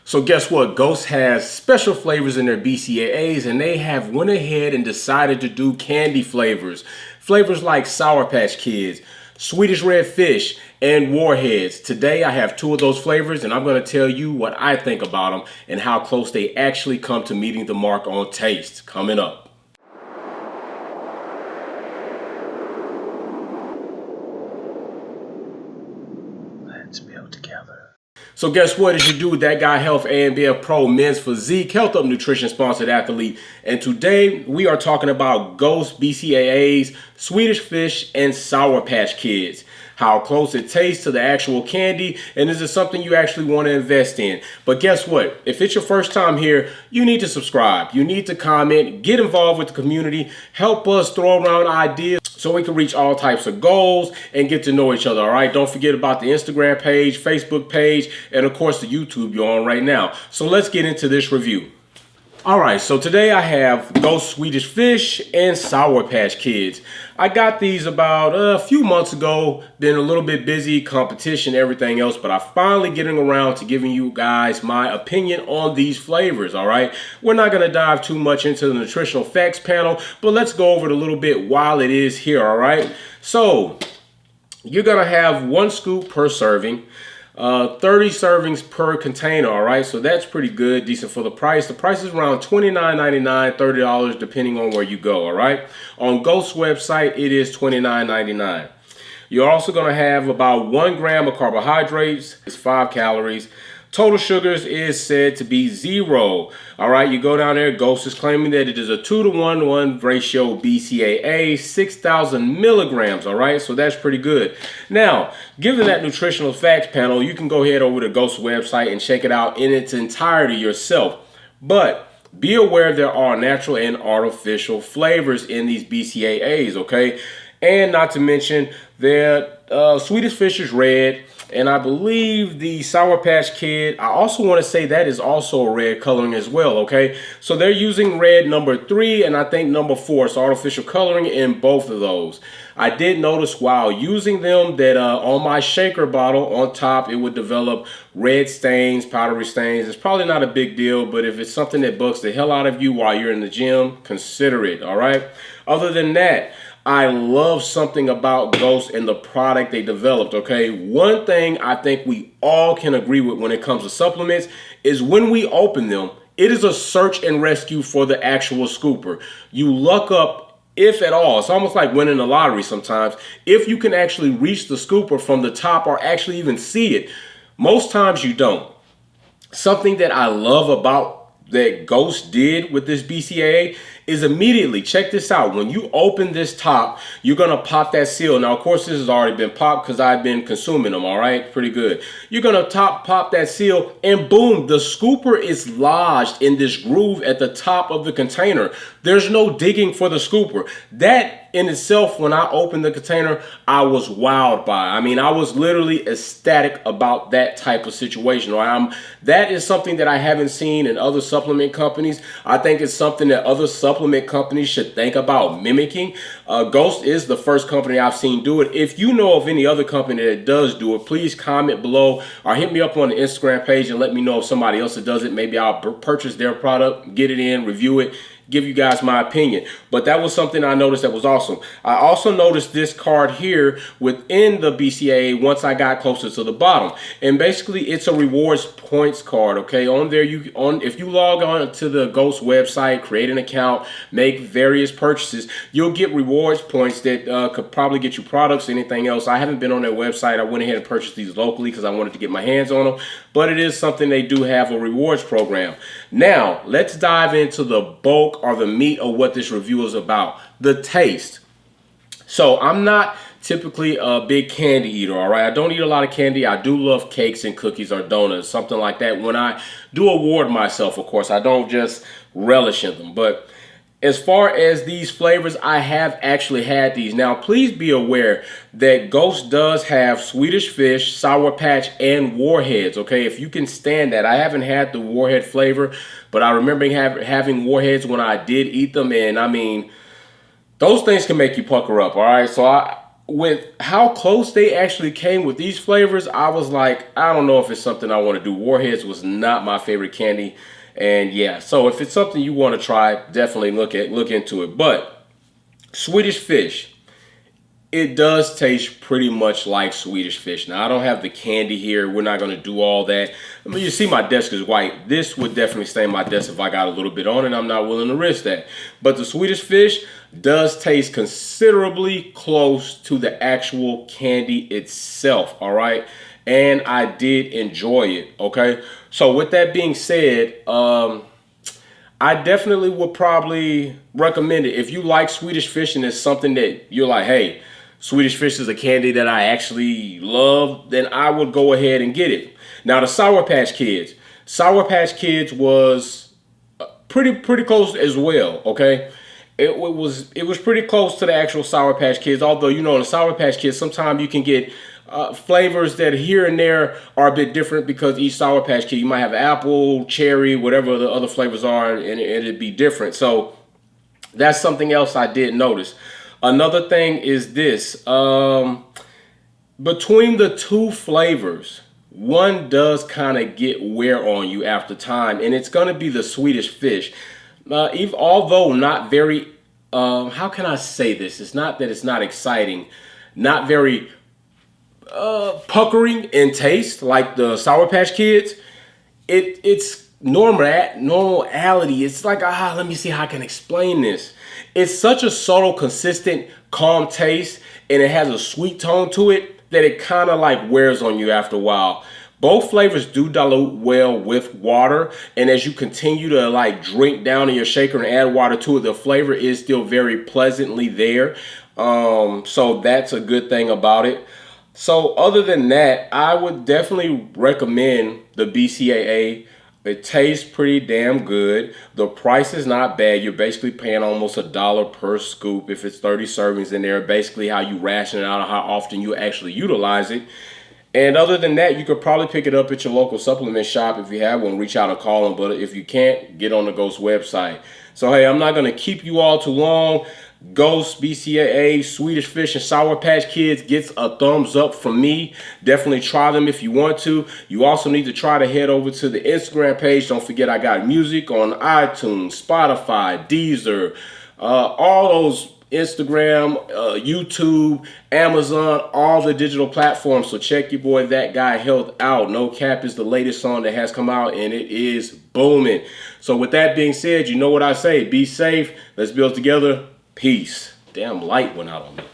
So guess what? Ghost has special flavors in their BCAAs, and they have went ahead and decided to do candy flavors. Flavors like Sour Patch Kids, Swedish Red Fish, and Warheads. Today I have two of those flavors, and I'm going to tell you what I think about them and how close they actually come to meeting the mark on taste. Coming up. Let's build together. So guess what? It's your dude, That Guy Health, ANBF Pro, Men's Physique, Health Up Nutrition sponsored athlete. And today we are talking about Ghost BCAAs, Swedish Fish, and Sour Patch Kids. How close it tastes to the actual candy, and is it something you actually want to invest in? But guess what? If it's your first time here, you need to subscribe. You need to comment, get involved with the community, help us throw around ideas so we can reach all types of goals and get to know each other, all right? Don't forget about the Instagram page, Facebook page, and of course the YouTube you're on right now. So let's get into this review. All right, so today I have Ghost Swedish Fish and Sour Patch Kids. I got these about a few months ago, been a little bit busy, competition, everything else, but I'm finally getting around to giving you guys my opinion on these flavors, all right? We're not gonna dive too much into the nutritional facts panel, but let's go over it a little bit while it is here, all right? So, you're gonna have 1 scoop per serving. 30 servings per container, all right? So that's pretty good, decent for the price. The price is around $29.99, $30 depending on where you go, all right? On Ghost's website, it is $29.99. You're also going to have about 1 gram of carbohydrates. It's 5 calories. Total sugars is said to be 0. All right, you go down there, Ghost is claiming that it is a 2-to-1 ratio BCAA, 6,000 milligrams, all right? So that's pretty good. Now, given that nutritional facts panel, you can go ahead over to Ghost's website and check it out in its entirety yourself. But be aware there are natural and artificial flavors in these BCAAs, okay? And not to mention that Swedish Fish is red, and I believe the Sour Patch Kid, I also want to say that is also a red coloring as well, okay? So they're using red number 3 and I think number 4, so artificial coloring in both of those. I did notice while using them that on my shaker bottle on top, it would develop red stains, powdery stains. It's probably not a big deal, but if it's something that bugs the hell out of you while you're in the gym, consider it, all right? Other than that, I love something about Ghost and the product they developed, okay? One thing I think we all can agree with when it comes to supplements is when we open them, it is a search and rescue for the actual scooper. You look up, if at all, it's almost like winning the lottery sometimes, if you can actually reach the scooper from the top or actually even see it. Most times you don't. Something that I love about that Ghost did with this BCAA is immediately, check this out, when you open this top, you're gonna pop that seal. Now, of course, this has already been popped because I've been consuming them, all right? Pretty good. You're gonna pop that seal, and boom, the scooper is lodged in this groove at the top of the container. There's no digging for the scooper. That in itself, when I opened the container, I was wowed by. I mean, I was literally ecstatic about that type of situation. Right? That is something that I haven't seen in other supplement companies. I think it's something that other supplement companies should think about mimicking. Ghost is the first company I've seen do it. If you know of any other company that does do it, please comment below or hit me up on the Instagram page and let me know if somebody else that does it. Maybe I'll purchase their product, get it in, review it, give you guys my opinion. But that was something I noticed that was awesome. I also noticed this card here within the BCAA once I got closer to the bottom. And basically it's a rewards points card, okay? On there, if you log on to the Ghost website, create an account, make various purchases, you'll get rewards points that could probably get you products, anything else. I haven't been on their website. I went ahead and purchased these locally because I wanted to get my hands on them. But it is something they do have a rewards program. Now, let's dive into the bulk or the meat of what this review is about, the taste. So I'm not typically a big candy eater, all right? I don't eat a lot of candy. I do love cakes and cookies or donuts, something like that. When I do award myself, of course, I don't just relish in them. But as far as these flavors, I have actually had these. Now, please be aware that Ghost does have Swedish Fish, Sour Patch, and Warheads, okay? If you can stand that. I haven't had the Warhead flavor, but I remember having Warheads when I did eat them, and I mean, those things can make you pucker up, all right? So with how close they actually came with these flavors, I was like, I don't know if it's something I want to do. Warheads was not my favorite candy. And yeah, so if it's something you want to try, definitely look into it. But Swedish Fish, it does taste pretty much like Swedish Fish. Now, I don't have the candy here. We're not going to do all that. I mean, you see my desk is white. This would definitely stain my desk if I got a little bit on it. I'm not willing to risk that. But the Swedish Fish does taste considerably close to the actual candy itself, all right? And I did enjoy it, okay? So with that being said, I definitely would probably recommend it. If you like Swedish Fish and it's something that you're like, hey, Swedish Fish is a candy that I actually love, then I would go ahead and get it. Now, the Sour Patch Kids. Sour Patch Kids was pretty close as well, okay? It was pretty close to the actual Sour Patch Kids, although, you know, in the Sour Patch Kids, sometimes you can get flavors that here and there are a bit different because each Sour Patch Kid, you might have apple, cherry, whatever the other flavors are, and it'd be different. So that's something else I did notice. Another thing is this. Between the two flavors, one does kind of get wear on you after time, and it's going to be the Swedish Fish. Although not very, how can I say this? It's not that it's not exciting, not very puckering in taste like the Sour Patch Kids. It's normality. It's like, let me see how I can explain this. It's such a subtle, consistent, calm taste, and it has a sweet tone to it that it kind of like wears on you after a while. Both flavors do dilute well with water, and as you continue to like drink down in your shaker and add water to it, the flavor is still very pleasantly there. So that's a good thing about it. So other than that, I would definitely recommend the BCAA. It tastes pretty damn good. The price is not bad. You're basically paying almost $1 per scoop if it's 30 servings in there. Basically how you ration it out and how often you actually utilize it. And other than that, you could probably pick it up at your local supplement shop if you have one. Reach out or call them. But if you can't, get on the Ghost website. So, hey, I'm not going to keep you all too long. Ghost, BCAA, Swedish Fish, and Sour Patch Kids gets a thumbs up from me. Definitely try them if you want to. You also need to try to head over to the Instagram page. Don't forget I got music on iTunes, Spotify, Deezer, all those Instagram, YouTube, Amazon, all the digital platforms. So check your boy That Guy Health out. No Cap is the latest song that has come out, and it is booming. So with that being said, you know what I say. Be safe. Let's build together. Peace. Damn light went out on me.